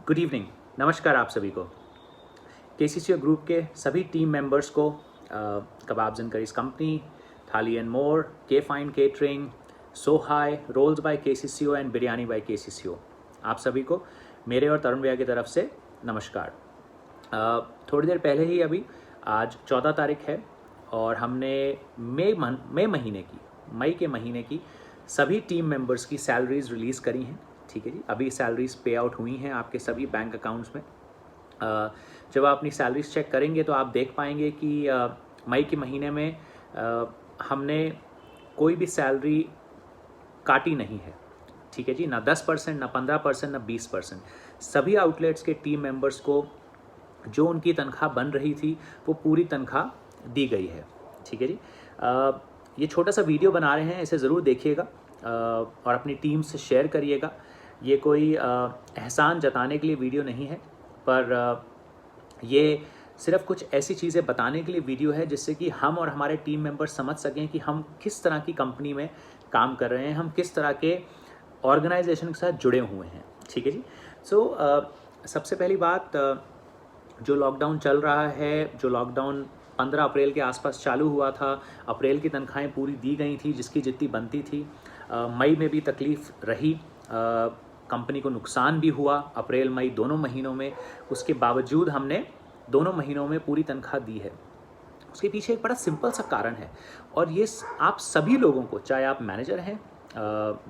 Good evening. नमस्कार आप सभी को। केसीसीओ ग्रुप के सभी टीम मेंबर्स को kebabs and curries company, thali and more, के fine catering, so high, rolls by KCCO and biryani by KCCO, आप सभी को मेरे और तरुण भैया की तरफ से नमस्कार। थोड़ी देर पहले ही अभी आज 14 तारीख है और हमने मई के महीने की सभी टीम मेंबर्स की सैलरीज रिलीज़ करी हैं। ठीक है जी, अभी सैलरीज पे आउट हुई हैं आपके सभी बैंक अकाउंट्स में। जब आप अपनी सैलरीज चेक करेंगे तो आप देख पाएंगे कि मई के महीने में हमने कोई भी सैलरी काटी नहीं है। ठीक है जी, ना 10%, ना 15%, ना 20%। सभी आउटलेट्स के टीम मेंबर्स को जो उनकी तनख्वाह बन रही थी वो पूरी तनख्वाह दी गई है। ठीक है जी, ये छोटा सा वीडियो बना रहे हैं, इसे ज़रूर देखिएगा और अपनी टीम से शेयर करिएगा। ये कोई एहसान जताने के लिए वीडियो नहीं है, पर ये सिर्फ कुछ ऐसी चीज़ें बताने के लिए वीडियो है जिससे कि हम और हमारे टीम मेंबर्स समझ सकें कि हम किस तरह की कंपनी में काम कर रहे हैं, हम किस तरह के ऑर्गेनाइजेशन के साथ जुड़े हुए हैं। ठीक है जी। सबसे पहली बात, जो लॉकडाउन चल रहा है, जो लॉकडाउन 15 अप्रैल के आसपास चालू हुआ था, अप्रैल की तनख्वाहें पूरी दी गई थी जिसकी जितनी बनती थी। मई में भी तकलीफ़ रही, कंपनी को नुकसान भी हुआ अप्रैल मई दोनों महीनों में। उसके बावजूद हमने दोनों महीनों में पूरी तनख्वाह दी है। उसके पीछे एक बड़ा सिंपल सा कारण है और ये आप सभी लोगों को, चाहे आप मैनेजर हैं,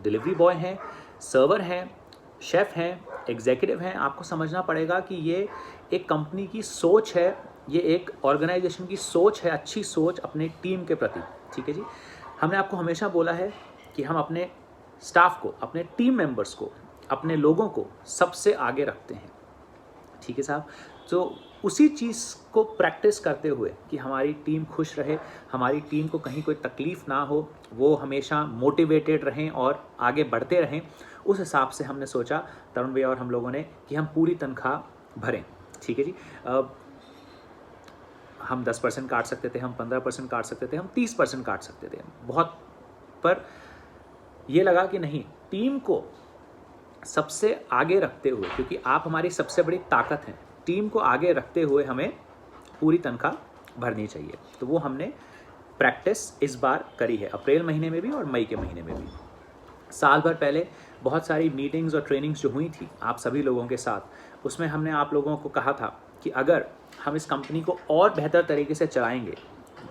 डिलीवरी बॉय हैं, सर्वर हैं, शेफ़ हैं, एग्जीक्यूटिव हैं, आपको समझना पड़ेगा कि ये एक कंपनी की सोच है, ये एक ऑर्गेनाइजेशन की सोच है, अच्छी सोच अपने टीम के प्रति। ठीक है जी, हमने आपको हमेशा बोला है कि हम अपने स्टाफ को, अपने टीम मेंबर्स को, अपने लोगों को सबसे आगे रखते हैं। ठीक है साहब, तो उसी चीज़ को प्रैक्टिस करते हुए कि हमारी टीम खुश रहे, हमारी टीम को कहीं कोई तकलीफ़ ना हो, वो हमेशा मोटिवेटेड रहें और आगे बढ़ते रहें, उस हिसाब से हमने सोचा, तरुण भैया और हम लोगों ने, कि हम पूरी तनख्वाह भरें। ठीक है जी, हम 10% काट सकते थे, हम 15% काट सकते थे, हम 30% काट सकते थे, बहुत, पर ये लगा कि नहीं, टीम को सबसे आगे रखते हुए, क्योंकि आप हमारी सबसे बड़ी ताकत हैं, टीम को आगे रखते हुए हमें पूरी तनख्वाह भरनी चाहिए। तो वो हमने प्रैक्टिस इस बार करी है, अप्रैल महीने में भी और मई के महीने में भी। साल भर पहले बहुत सारी मीटिंग्स और ट्रेनिंग्स जो हुई थी आप सभी लोगों के साथ, उसमें हमने आप लोगों को कहा था कि अगर हम इस कंपनी को और बेहतर तरीके से चलाएंगे,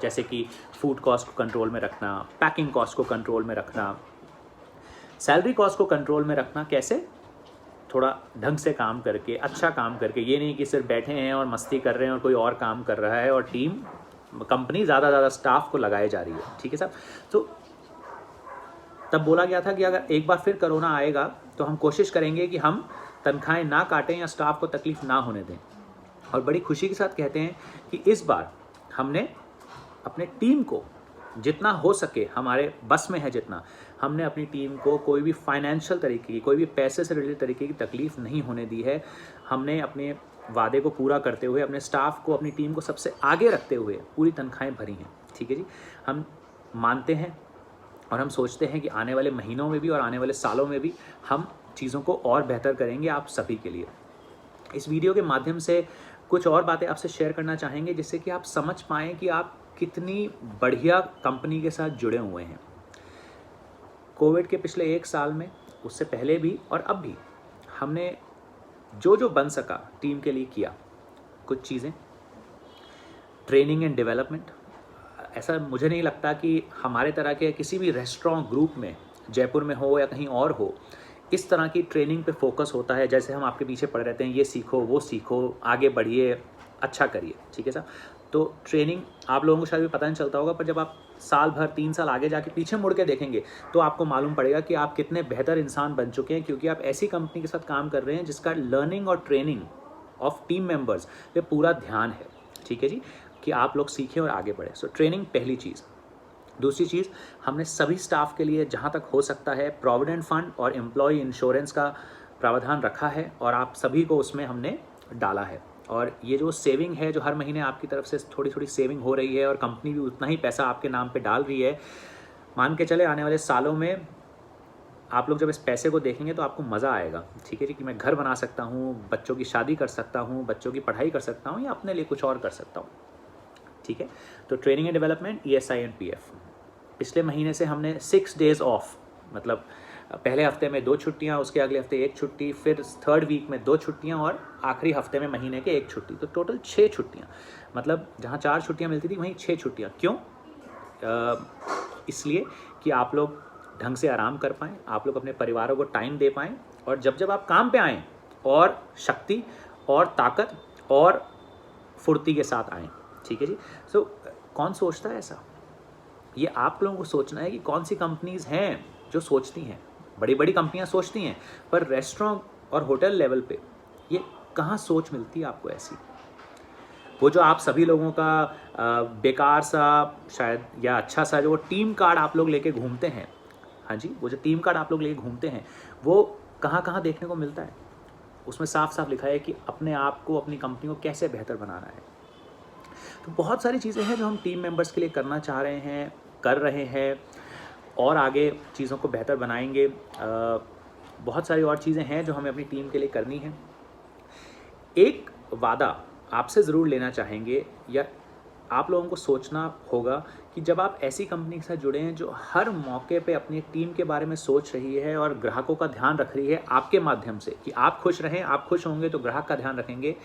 जैसे कि फूड कॉस्ट को कंट्रोल में रखना, पैकिंग कॉस्ट को कंट्रोल में रखना, सैलरी कॉस्ट को कंट्रोल में रखना, कैसे, थोड़ा ढंग से काम करके, अच्छा काम करके, ये नहीं कि सिर्फ बैठे हैं और मस्ती कर रहे हैं और कोई और काम कर रहा है और कंपनी ज़्यादा स्टाफ को लगाए जा रही है। ठीक है साहब, तो तब बोला गया था कि अगर एक बार फिर कोरोना आएगा तो हम कोशिश करेंगे कि हम तनख्वाहें ना काटें या स्टाफ को तकलीफ़ ना होने दें। और बड़ी खुशी के साथ कहते हैं कि इस बार हमने अपने टीम को जितना हो सके, हमारे बस में है जितना, हमने अपनी टीम को कोई भी फाइनेंशियल तरीके की, कोई भी पैसे से रिलेटेड तरीके की तकलीफ़ नहीं होने दी है। हमने अपने वादे को पूरा करते हुए, अपने स्टाफ को, अपनी टीम को सबसे आगे रखते हुए पूरी तनख्वाहें भरी हैं। ठीक है जी, हम मानते हैं और हम सोचते हैं कि आने वाले महीनों में भी और आने वाले सालों में भी हम चीज़ों को और बेहतर करेंगे आप सभी के लिए। इस वीडियो के माध्यम से कुछ और बातें आपसे शेयर करना चाहेंगे जिससे कि आप समझ पाएँ कि आप कितनी बढ़िया कंपनी के साथ जुड़े हुए हैं। कोविड के पिछले 1 साल में, उससे पहले भी और अब भी, हमने जो जो बन सका टीम के लिए किया। कुछ चीज़ें, ट्रेनिंग एंड डेवलपमेंट, ऐसा मुझे नहीं लगता कि हमारे तरह के किसी भी रेस्टोरेंट ग्रुप में, जयपुर में हो या कहीं और हो, इस तरह की ट्रेनिंग पे फोकस होता है जैसे हम आपके पीछे पड़े रहते हैं, ये सीखो, वो सीखो, आगे बढ़िए, अच्छा करिए। ठीक है साहब, तो ट्रेनिंग आप लोगों को शायद भी पता नहीं चलता होगा, पर जब आप साल भर, 3 साल आगे जाके पीछे मुड़ के देखेंगे तो आपको मालूम पड़ेगा कि आप कितने बेहतर इंसान बन चुके हैं, क्योंकि आप ऐसी कंपनी के साथ काम कर रहे हैं जिसका लर्निंग और ट्रेनिंग ऑफ टीम मेंबर्स पे पूरा ध्यान है। ठीक है जी, कि आप लोग सीखें और आगे बढ़ें। सो ट्रेनिंग पहली चीज़। दूसरी चीज़, हमने सभी स्टाफ के लिए जहाँ तक हो सकता है प्रोविडेंट फंड और एम्प्लॉय इंश्योरेंस का प्रावधान रखा है और आप सभी को उसमें हमने डाला है। और ये जो सेविंग है, जो हर महीने आपकी तरफ से थोड़ी थोड़ी सेविंग हो रही है और कंपनी भी उतना ही पैसा आपके नाम पे डाल रही है, मान के चले आने वाले सालों में आप लोग जब इस पैसे को देखेंगे तो आपको मज़ा आएगा, ठीक है जी, कि मैं घर बना सकता हूँ, बच्चों की शादी कर सकता हूँ, बच्चों की पढ़ाई कर सकता हूँ या अपने लिए कुछ और कर सकता हूँ, ठीक है। तो training and development, ESI and PF। पिछले महीने से हमने 6 डेज़ ऑफ, मतलब पहले हफ्ते में 2 छुट्टियाँ, उसके अगले हफ्ते 1 छुट्टी, फिर 3rd वीक में 2 छुट्टियाँ और आखिरी हफ्ते में महीने के 1 छुट्टी, तो टोटल 6 छुट्टियाँ। मतलब जहाँ 4 छुट्टियाँ मिलती थी वहीं 6 छुट्टियाँ। क्यों? इसलिए कि आप लोग ढंग से आराम कर पाएँ, आप लोग अपने परिवारों को टाइम दे पाएँ, और जब जब आप काम पे आएँ और शक्ति और ताकत और फुर्ती के साथ आएँ, ठीक है जी। सो कौन सोचता है ऐसा? ये आप लोगों को सोचना है कि कौन सी कंपनीज़ हैं जो सोचती हैं। बड़ी बड़ी कंपनियां सोचती हैं, पर रेस्टोरेंट और होटल लेवल पे ये कहाँ सोच मिलती है आपको ऐसी? वो जो आप सभी लोगों का बेकार सा शायद या अच्छा सा जो टीम कार्ड आप लोग लेके घूमते हैं, हाँ जी, वो जो टीम कार्ड आप लोग लेके घूमते हैं, वो कहाँ कहाँ देखने को मिलता है? उसमें साफ साफ लिखा है कि अपने आप को, अपनी कंपनी को कैसे बेहतर बनाना है। तो बहुत सारी चीज़ें हैं जो हम टीम मेंबर्स के लिए करना चाह रहे हैं, कर रहे हैं, और आगे चीज़ों को बेहतर बनाएंगे। बहुत सारी और चीज़ें हैं जो हमें अपनी टीम के लिए करनी है। एक वादा आपसे ज़रूर लेना चाहेंगे, या आप लोगों को सोचना होगा कि जब आप ऐसी कंपनी के साथ जुड़े हैं जो हर मौके पे अपनी टीम के बारे में सोच रही है और ग्राहकों का ध्यान रख रही है आपके माध्यम से, कि आप खुश रहें, आप खुश होंगे तो ग्राहक का ध्यान रखेंगे,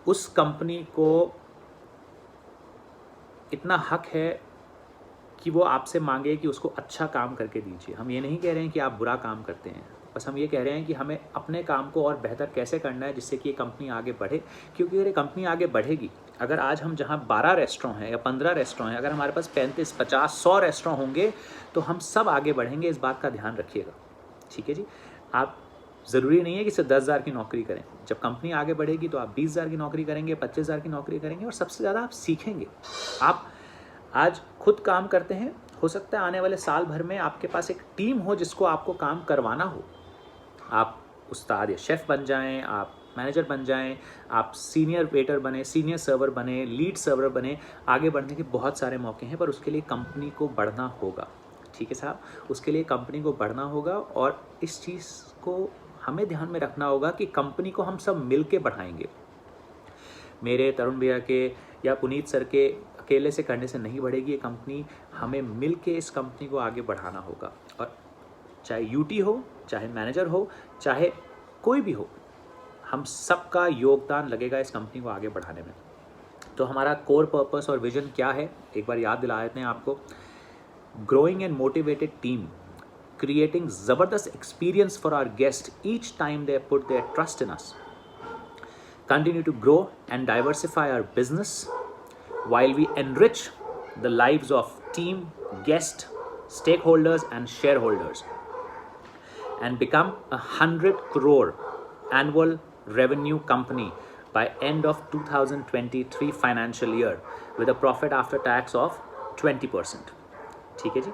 उस कंपनी को इतना हक है कि वो आपसे मांगे कि उसको अच्छा काम करके दीजिए। हम ये नहीं कह रहे हैं कि आप बुरा काम करते हैं, बस हम ये कह रहे हैं कि हमें अपने काम को और बेहतर कैसे करना है जिससे कि ये कंपनी आगे बढ़े। क्योंकि अगर ये कंपनी आगे बढ़ेगी, अगर आज हम जहाँ 12 रेस्टोरेंट हैं या 15 रेस्टोरेंट हैं, अगर हमारे पास 35, 50, 100 रेस्टोरेंट होंगे तो हम सब आगे बढ़ेंगे। इस बात का ध्यान रखिएगा, ठीक है जी। आप ज़रूरी नहीं है कि सिर्फ 10,000 की नौकरी करें। जब कंपनी आगे बढ़ेगी तो आप 20,000 की नौकरी करेंगे, 25,000 की नौकरी करेंगे, और सबसे ज़्यादा आप सीखेंगे। आप आज खुद काम करते हैं, हो सकता है आने वाले साल भर में आपके पास एक टीम हो जिसको आपको काम करवाना हो। आप उस्ताद या शेफ़ बन जाएं, आप मैनेजर बन जाएं, आप सीनियर वेटर बने, सीनियर सर्वर बने, लीड सर्वर बने। आगे बढ़ने के बहुत सारे मौके हैं, पर उसके लिए कंपनी को बढ़ना होगा, ठीक है साहब। उसके लिए कंपनी को बढ़ना होगा, और इस चीज़ को हमें ध्यान में रखना होगा कि कंपनी को हम सब मिल के बढ़ाएंगे। मेरे, तरुण भैया के या पुनीत सर के अकेले से करने से नहीं बढ़ेगी ये कंपनी। हमें मिल के इस कंपनी को आगे बढ़ाना होगा, और चाहे यूटी हो, चाहे मैनेजर हो, चाहे कोई भी हो, हम सबका योगदान लगेगा इस कंपनी को आगे बढ़ाने में। तो हमारा कोर पर्पस और विजन क्या है, एक बार याद दिला देते हैं आपको। Growing and motivated team, creating ज़बरदस्त experience for our guest each time they put their trust in us, continue to grow and diversify our business while we enrich the lives of team, guests, stakeholders and shareholders, and become a 100 crore annual revenue company by end of 2023 financial year with a profit after tax of 20%। ठीक है जी।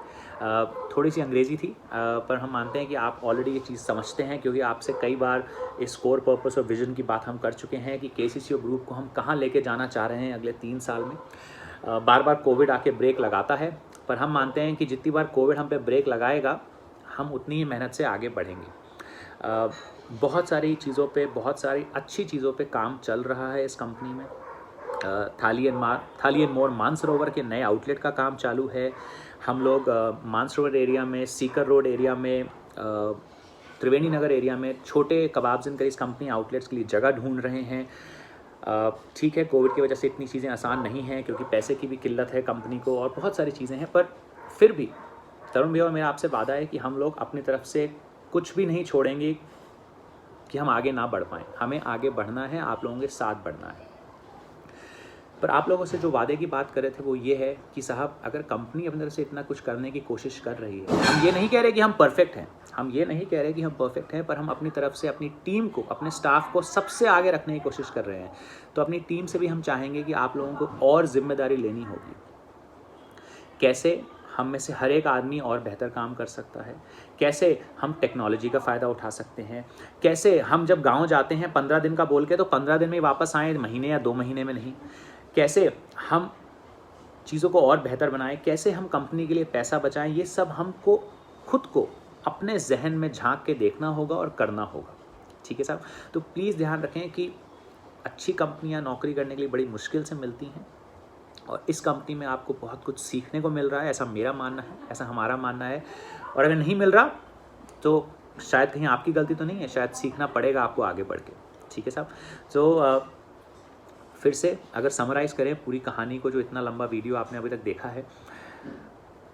थोड़ी सी अंग्रेज़ी थी, पर हम मानते हैं कि आप ऑलरेडी ये चीज़ समझते हैं, क्योंकि आपसे कई बार इस कोर पर्पस और विजन की बात हम कर चुके हैं कि KCCO ग्रुप को हम कहाँ लेके जाना चाह रहे हैं अगले 3 साल में। बार बार कोविड आके ब्रेक लगाता है, पर हम मानते हैं कि जितनी बार कोविड हम पे ब्रेक लगाएगा, हम उतनी ही मेहनत से आगे बढ़ेंगे। बहुत सारी चीज़ों पे, बहुत सारी अच्छी चीज़ों पे काम चल रहा है इस कंपनी में। थाली एंड मोर मानसरोवर के नए आउटलेट का काम चालू है। हम लोग मानसरोवर एरिया में, सीकर रोड एरिया में, त्रिवेणी नगर एरिया में छोटे kebabs and curries company outlets के लिए जगह ढूंढ रहे हैं। ठीक है, कोविड की वजह से इतनी चीज़ें आसान नहीं हैं, क्योंकि पैसे की भी किल्लत है कंपनी को, और बहुत सारी चीज़ें हैं, पर फिर भी तरुण भैया और मेरा आपसे वादा है कि हम लोग अपनी तरफ से कुछ भी नहीं छोड़ेंगे कि हम आगे ना बढ़ पाएँ। हमें आगे बढ़ना है, आप लोगों के साथ बढ़ना है। पर आप लोगों से जो वादे की बात कर रहे थे वो ये है कि साहब, अगर कंपनी अपनी तरफ से इतना कुछ करने की कोशिश कर रही है, हम ये नहीं कह रहे कि हम परफेक्ट हैं, पर हम अपनी तरफ से अपनी टीम को, अपने स्टाफ को सबसे आगे रखने की कोशिश कर रहे हैं। तो अपनी टीम से भी हम चाहेंगे कि आप लोगों को और जिम्मेदारी लेनी होगी। कैसे हम में से हर एक आदमी और बेहतर काम कर सकता है, कैसे हम टेक्नोलॉजी का फ़ायदा उठा सकते हैं, कैसे हम जब गाँव जाते हैं 15 दिन का बोल के तो 15 दिन में ही वापस आएँ, महीने या 2 महीने में नहीं। कैसे हम चीज़ों को और बेहतर बनाएं, कैसे हम कंपनी के लिए पैसा बचाएं, ये सब हमको खुद को अपने जहन में झांक के देखना होगा और करना होगा। ठीक है साहब। तो प्लीज़ ध्यान रखें कि अच्छी कंपनियां नौकरी करने के लिए बड़ी मुश्किल से मिलती हैं और इस कंपनी में आपको बहुत कुछ सीखने को मिल रहा है, ऐसा मेरा मानना है, ऐसा हमारा मानना है। और अगर नहीं मिल रहा तो शायद कहीं आपकी गलती तो नहीं है, शायद सीखना पड़ेगा आपको आगे बढ़ के। ठीक है साहब। तो फिर से अगर समराइज़ करें पूरी कहानी को, जो इतना लंबा वीडियो आपने अभी तक देखा है,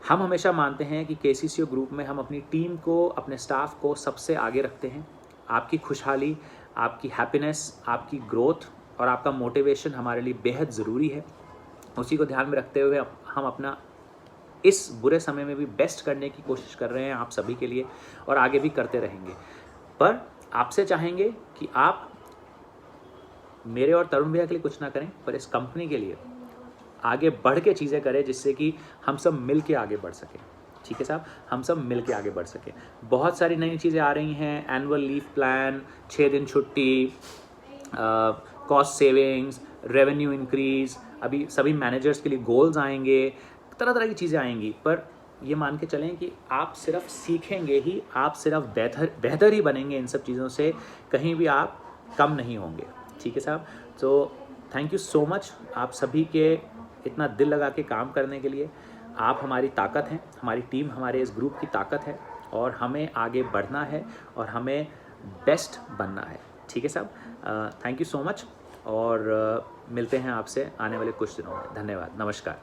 हम हमेशा मानते हैं कि केसीसीओ ग्रुप में हम अपनी टीम को, अपने स्टाफ को सबसे आगे रखते हैं। आपकी खुशहाली, आपकी हैप्पीनेस, आपकी ग्रोथ और आपका मोटिवेशन हमारे लिए बेहद ज़रूरी है। उसी को ध्यान में रखते हुए हम अपना इस बुरे समय में भी बेस्ट करने की कोशिश कर रहे हैं आप सभी के लिए और आगे भी करते रहेंगे। पर आपसे चाहेंगे कि आप मेरे और तरुण भैया के लिए कुछ ना करें, पर इस कंपनी के लिए आगे बढ़ के चीज़ें करें, जिससे कि हम सब मिल के आगे बढ़ सकें। ठीक है साहब, हम सब मिल के आगे बढ़ सकें। बहुत सारी नई चीज़ें आ रही हैं, एनुअल लीव प्लान, 6 दिन छुट्टी, कॉस्ट सेविंग्स, रेवेन्यू इंक्रीज़, अभी सभी मैनेजर्स के लिए गोल्स आएंगे, तरह तरह की चीज़ें आएंगी। पर ये मान के चलें कि आप सिर्फ सीखेंगे ही, आप सिर्फ बेहतर ही बनेंगे इन सब चीज़ों से, कहीं भी आप कम नहीं होंगे। ठीक है साहब। तो थैंक यू सो मच आप सभी के इतना दिल लगा के काम करने के लिए। आप हमारी ताकत हैं, हमारी टीम हमारे इस ग्रुप की ताकत है और हमें आगे बढ़ना है और हमें बेस्ट बनना है। ठीक है साहब। थैंक यू सो मच और मिलते हैं आपसे आने वाले कुछ दिनों में। धन्यवाद, नमस्कार।